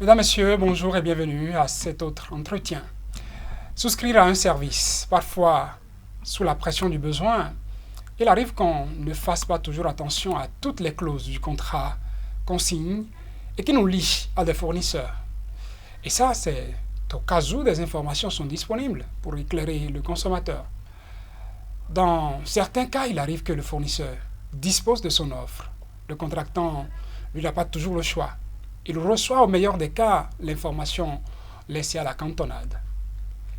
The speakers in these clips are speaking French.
Mesdames, Messieurs, bonjour et bienvenue à cet autre entretien. Souscrire à un service, parfois sous la pression du besoin, il arrive qu'on ne fasse pas toujours attention à toutes les clauses du contrat qu'on signe et qui nous lient à des fournisseurs. Et ça, c'est au cas où des informations sont disponibles pour éclairer le consommateur. Dans certains cas, il arrive que le fournisseur dispose de son offre. Le contractant, lui, n'a pas toujours le choix. Il reçoit au meilleur des cas l'information laissée à la cantonade.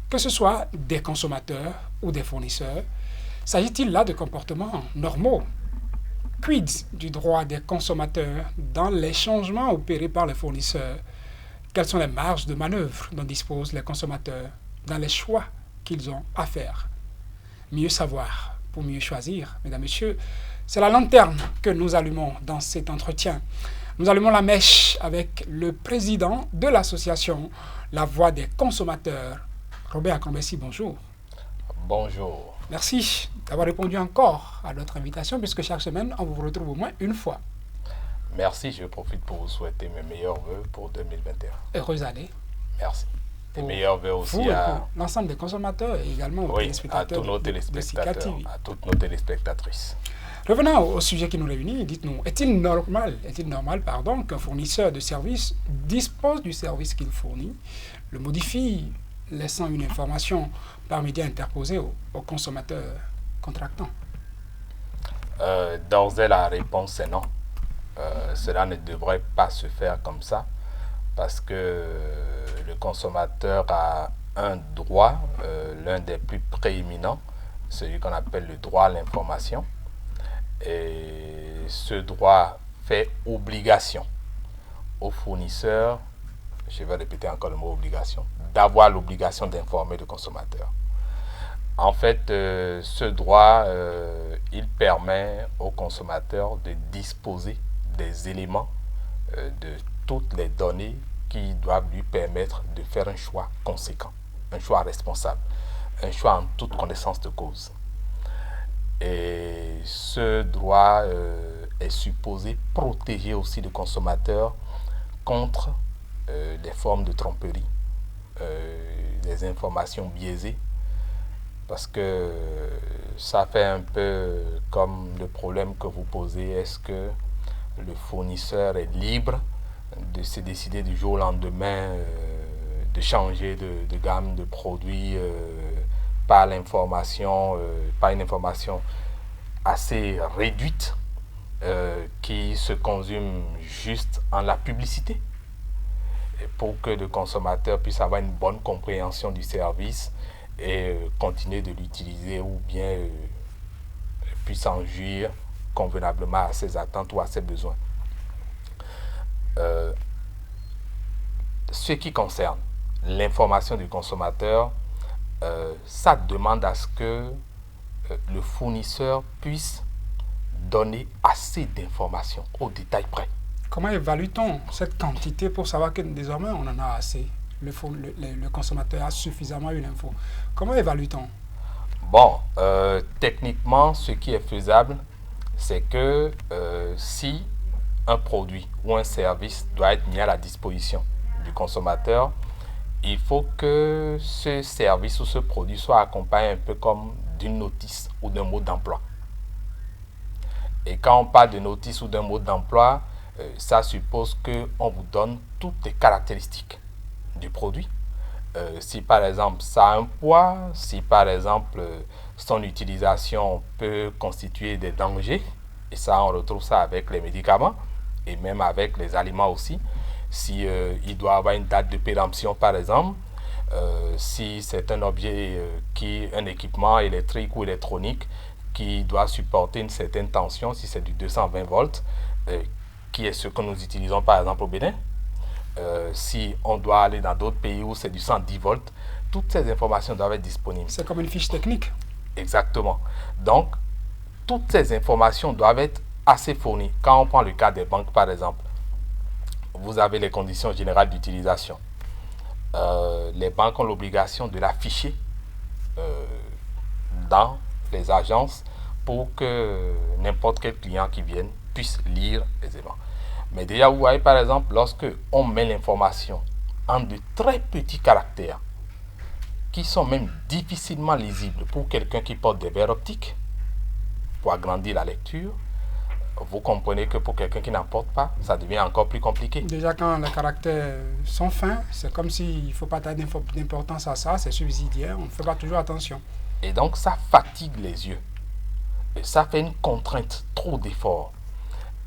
Que ce soit des consommateurs ou des fournisseurs, s'agit-il là de comportements normaux? Quid du droit des consommateurs dans les changements opérés par les fournisseurs? Quelles sont les marges de manœuvre dont disposent les consommateurs dans les choix qu'ils ont à faire? Mieux savoir pour mieux choisir, mesdames, messieurs, c'est la lanterne que nous allumons dans cet entretien. Nous allumons la mèche avec le président de l'association La Voix des consommateurs, Robert Akambessi. Bonjour. Bonjour. Merci d'avoir répondu encore à notre invitation, puisque chaque semaine, on vous retrouve au moins une fois. Merci, je profite pour vous souhaiter mes meilleurs voeux pour 2021. Heureuse année. Merci. Et meilleurs voeux aussi vous, à l'ensemble des consommateurs et également aux téléspectateurs, à tous nos téléspectateurs, à toutes nos téléspectatrices. Revenons au sujet qui nous réunit. Dites-nous, est-il normal, qu'un fournisseur de services dispose du service qu'il fournit, le modifie, laissant une information par médias interposés au consommateur contractant? D'ores et la réponse est non. Cela ne devrait pas se faire comme ça parce que le consommateur a un droit, l'un des plus prééminents, celui qu'on appelle le droit à l'information. Et ce droit fait obligation aux fournisseurs, je vais répéter encore le mot obligation, d'avoir l'obligation d'informer le consommateur. En fait, ce droit, il permet au consommateur de disposer des éléments, de toutes les données qui doivent lui permettre de faire un choix conséquent, un choix responsable, un choix en toute connaissance de cause. Et ce droit est supposé protéger aussi le consommateur contre les formes de tromperie, les informations biaisées, parce que ça fait un peu comme le problème que vous posez, est-ce que le fournisseur est libre de se décider du jour au lendemain de changer de gamme de produits par l'information, par une information assez réduite qui se consume juste en la publicité, et pour que le consommateur puisse avoir une bonne compréhension du service et continuer de l'utiliser ou bien puisse en jouir convenablement à ses attentes ou à ses besoins. Ce qui concerne l'information du consommateur, ça demande à ce que le fournisseur puisse donner assez d'informations au détail près. Comment évalue-t-on cette quantité pour savoir que désormais on en a assez? Le consommateur a suffisamment une info. Comment évalue-t-on? Bon, techniquement, ce qui est faisable, c'est que si un produit ou un service doit être mis à la disposition du consommateur, il faut que ce service ou ce produit soit accompagné un peu comme d'une notice ou d'un mode d'emploi. Et quand on parle de notice ou d'un mode d'emploi, ça suppose qu'on vous donne toutes les caractéristiques du produit. Si par exemple ça a un poids, si par exemple son utilisation peut constituer des dangers, et ça on retrouve ça avec les médicaments et même avec les aliments aussi. Si il doit avoir une date de péremption par exemple, si c'est un objet un équipement électrique ou électronique qui doit supporter une certaine tension, si c'est du 220 volts, qui est ce que nous utilisons par exemple au Bénin. Si on doit aller dans d'autres pays où c'est du 110 volts, toutes ces informations doivent être disponibles. C'est comme une fiche technique. Exactement. Donc, toutes ces informations doivent être assez fournies. Quand on prend le cas des banques, par exemple, vous avez les conditions générales d'utilisation. Les banques ont l'obligation de l'afficher dans les agences pour que n'importe quel client qui vienne puisse lire aisément. Mais déjà, vous voyez par exemple, lorsque on met l'information en de très petits caractères, qui sont même difficilement lisibles pour quelqu'un qui porte des verres optiques, pour agrandir la lecture, vous comprenez que pour quelqu'un qui n'en porte pas, ça devient encore plus compliqué. Déjà, quand les caractères sont fins, c'est comme s'il ne faut pas donner d'importance à ça, c'est subsidiaire, on ne fait pas toujours attention. Et donc, ça fatigue les yeux. Et ça fait une contrainte, trop d'efforts.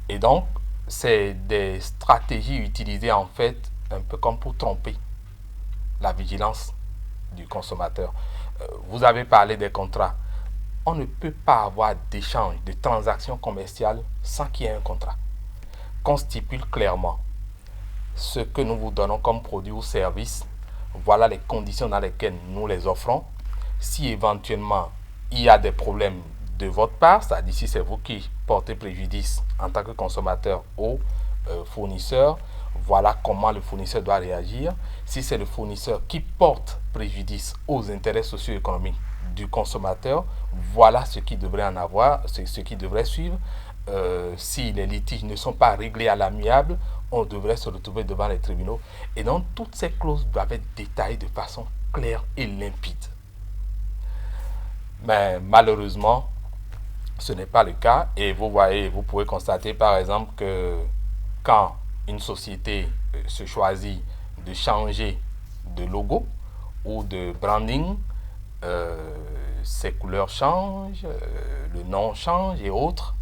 Et donc, c'est des stratégies utilisées en fait un peu comme pour tromper la vigilance du consommateur. Vous avez parlé des contrats. On ne peut pas avoir d'échange, de transactions commerciales sans qu'il y ait un contrat. Qu'on stipule clairement ce que nous vous donnons comme produit ou service, voilà les conditions dans lesquelles nous les offrons. Si éventuellement il y a des problèmes de votre part, c'est-à-dire si c'est vous qui portez préjudice en tant que consommateur au fournisseur, voilà comment le fournisseur doit réagir. Si c'est le fournisseur qui porte préjudice aux intérêts socio-économiques du consommateur, voilà ce qui devrait en avoir, ce qui devrait suivre. Si les litiges ne sont pas réglés à l'amiable, on devrait se retrouver devant les tribunaux. Et donc, toutes ces clauses doivent être détaillées de façon claire et limpide. Mais malheureusement, ce n'est pas le cas. Et vous voyez, vous pouvez constater par exemple que quand une société se choisit de changer de logo ou de branding, ses couleurs changent, le nom change et autres.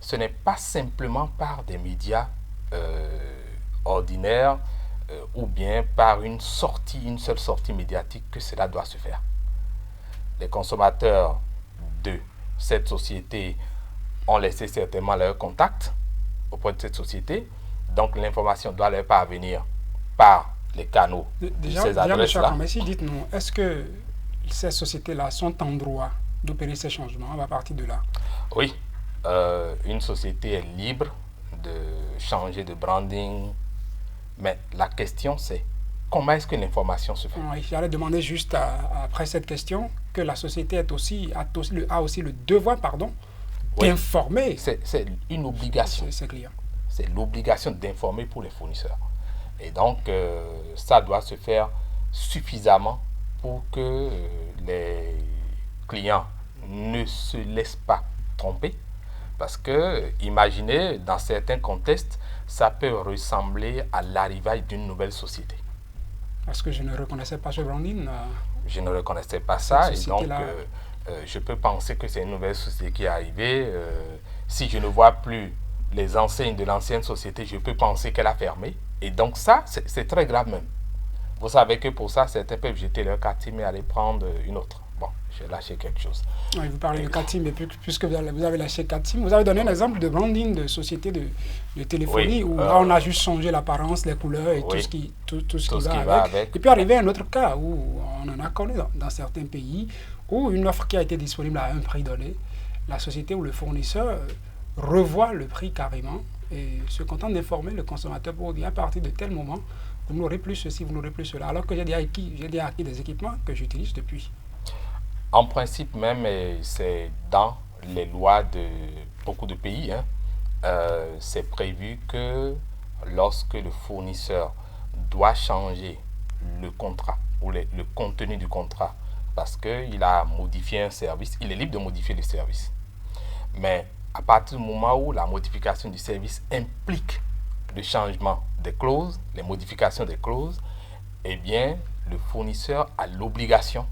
Ce n'est pas simplement par des médias ordinaires ou bien par une seule sortie médiatique que cela doit se faire. Les consommateurs de cette société ont laissé certainement leur contact auprès de cette société, donc l'information doit leur parvenir par les canaux de ces adresses-là. Déjà, dites-nous, est-ce que ces sociétés-là sont en droit d'opérer ces changements à partir de là? Oui, une société est libre de changer de branding, mais la question c'est comment est-ce que l'information se fait? Oui, j'allais demander juste après cette question que la société a aussi le devoir d'informer c'est une obligation. Ses clients. C'est l'obligation d'informer pour les fournisseurs. Et donc, ça doit se faire suffisamment pour que les clients ne se laissent pas tromper. Parce que, imaginez, dans certains contextes, ça peut ressembler à l'arrivée d'une nouvelle société. Parce que je ne reconnaissais pas ce branding. Je ne reconnaissais pas ça. Et donc, je peux penser que c'est une nouvelle société qui est arrivée. Si je ne vois plus les enseignes de l'ancienne société, je peux penser qu'elle a fermé. Et donc ça, c'est très grave même. Vous savez que pour ça, certains peuvent jeter leur carte SIM et aller prendre une autre. Bon, j'ai lâché quelque chose. Oui, vous parlez de carte SIM, mais puisque vous avez lâché carte SIM, vous avez donné un exemple de branding de société de téléphonie où là, on a juste changé l'apparence, les couleurs et tout ce qui va avec. Et puis arrivé un autre cas où on en a connu dans certains pays où une offre qui a été disponible à un prix donné, la société ou le fournisseur revoit le prix carrément et se contente d'informer le consommateur pour dire à partir de tel moment, vous n'aurez plus ceci, vous n'aurez plus cela, alors que j'ai déjà acquis des équipements que j'utilise depuis. En principe même, c'est dans les lois de beaucoup de pays, c'est prévu que lorsque le fournisseur doit changer le contrat ou le contenu du contrat parce qu'il a modifié un service, il est libre de modifier le service. Mais à partir du moment où la modification du service implique le changement des clauses, les modifications des clauses, eh bien, le fournisseur a l'obligation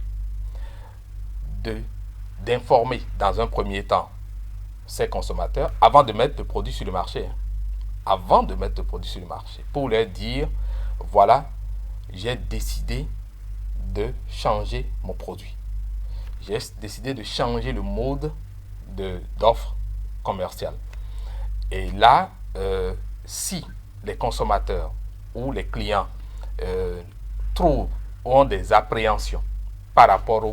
d'informer dans un premier temps ses consommateurs avant de mettre le produit sur le marché. Avant de mettre le produit sur le marché, pour leur dire, voilà, j'ai décidé de changer mon produit. J'ai décidé de changer le mode d'offre commerciale. Et là, si les consommateurs ou les clients ont des appréhensions par rapport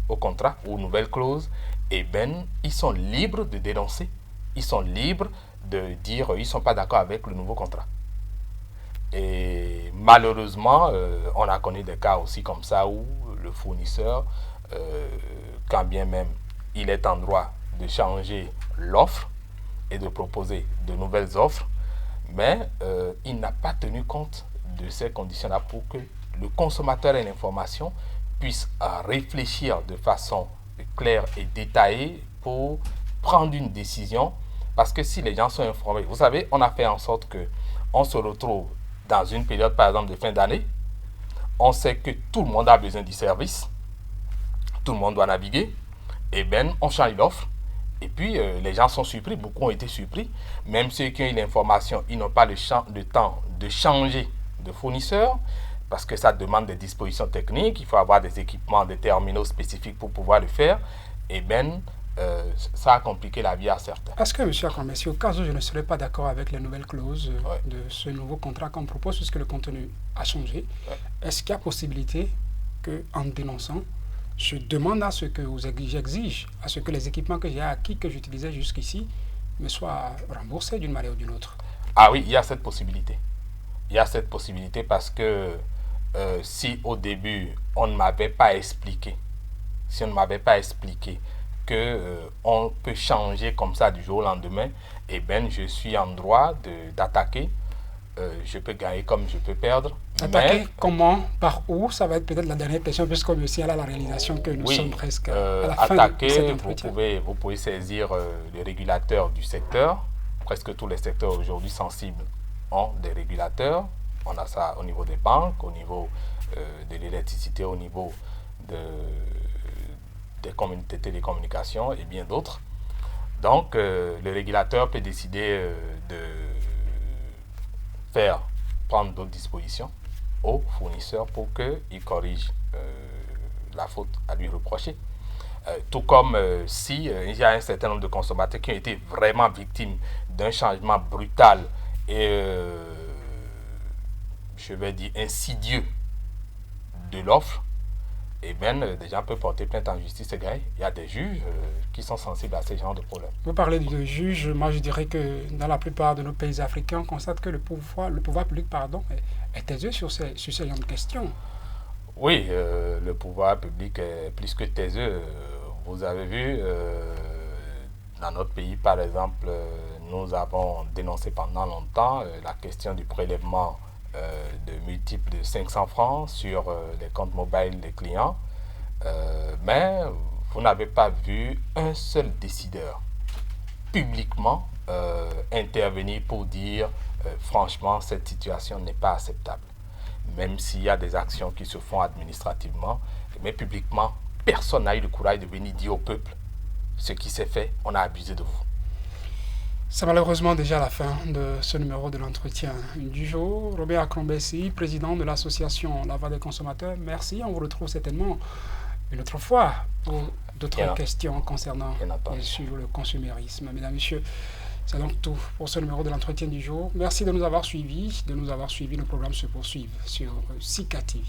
au contrat ou aux nouvelles clauses, eh bien, ils sont libres de dénoncer. Ils sont libres de dire qu'ils ne sont pas d'accord avec le nouveau contrat. Et malheureusement, on a connu des cas aussi comme ça où le fournisseur, quand bien même il est en droit de changer l'offre et de proposer de nouvelles offres, Mais il n'a pas tenu compte de ces conditions-là pour que le consommateur ait l'information, puisse réfléchir de façon claire et détaillée pour prendre une décision. Parce que si les gens sont informés, vous savez, on a fait en sorte que on se retrouve dans une période, par exemple, de fin d'année. On sait que tout le monde a besoin du service, tout le monde doit naviguer, et bien, on change l'offre. Et puis, les gens sont surpris, beaucoup ont été surpris. Même ceux qui ont eu l'information, ils n'ont pas le temps de changer de fournisseur, parce que ça demande des dispositions techniques, il faut avoir des équipements, des terminaux spécifiques pour pouvoir le faire. Et bien, ça a compliqué la vie à certains. Est-ce que, M. Akombesi, au cas où je ne serais pas d'accord avec les nouvelles clauses Ouais. de ce nouveau contrat qu'on propose, puisque le contenu a changé, Ouais. est-ce qu'il y a possibilité qu'en dénonçant, je demande à ce que j'exige à ce que les équipements que j'ai acquis, que j'utilisais jusqu'ici, me soient remboursés d'une manière ou d'une autre? Ah oui, il y a cette possibilité. Il y a cette possibilité parce que si au début, on ne m'avait pas expliqué, si on ne m'avait pas expliqué que on peut changer comme ça du jour au lendemain, eh bien, je suis en droit d'attaquer. Je peux gagner comme je peux perdre. Attaquer Mais, comment, par où, ça va être peut-être la dernière question, puisque monsieur a la réalisation que nous oui, sommes presque à la fin de attaquer, cet vous entretien. pouvez saisir les régulateurs du secteur. Presque tous les secteurs aujourd'hui sensibles ont des régulateurs. On a ça au niveau des banques, au niveau de l'électricité, au niveau des communautés de télécommunications et bien d'autres. Donc, le régulateur peut décider de prendre d'autres dispositions au fournisseur pour qu'il corrige la faute à lui reprocher. Tout comme si il y a un certain nombre de consommateurs qui ont été vraiment victimes d'un changement brutal et je vais dire insidieux de l'offre, et bien des gens peuvent porter plainte en justice. Et il y a des juges qui sont sensibles à ce genre de problème. Vous parlez de juges, moi je dirais que dans la plupart de nos pays africains, on constate que le pouvoir public est taiseux sur ce genre de questions. Oui, le pouvoir public est plus que taiseux. Vous avez vu, dans notre pays, par exemple, nous avons dénoncé pendant longtemps la question du prélèvement de multiples de 500 francs sur les comptes mobiles des clients. Mais vous n'avez pas vu un seul décideur publiquement intervenir pour dire franchement, cette situation n'est pas acceptable. Même s'il y a des actions qui se font administrativement, mais publiquement, personne n'a eu le courage de venir dire au peuple ce qui s'est fait, on a abusé de vous. C'est malheureusement déjà la fin de ce numéro de l'entretien du jour. Robert Akombesi, président de l'association La Voix des consommateurs, merci. On vous retrouve certainement une autre fois pour d'autres questions concernant bien sûr le consumérisme. Mesdames, Messieurs, c'est donc tout pour ce numéro de l'entretien du jour. Merci de nous avoir suivis, Nos programmes se poursuivent sur Sika TV.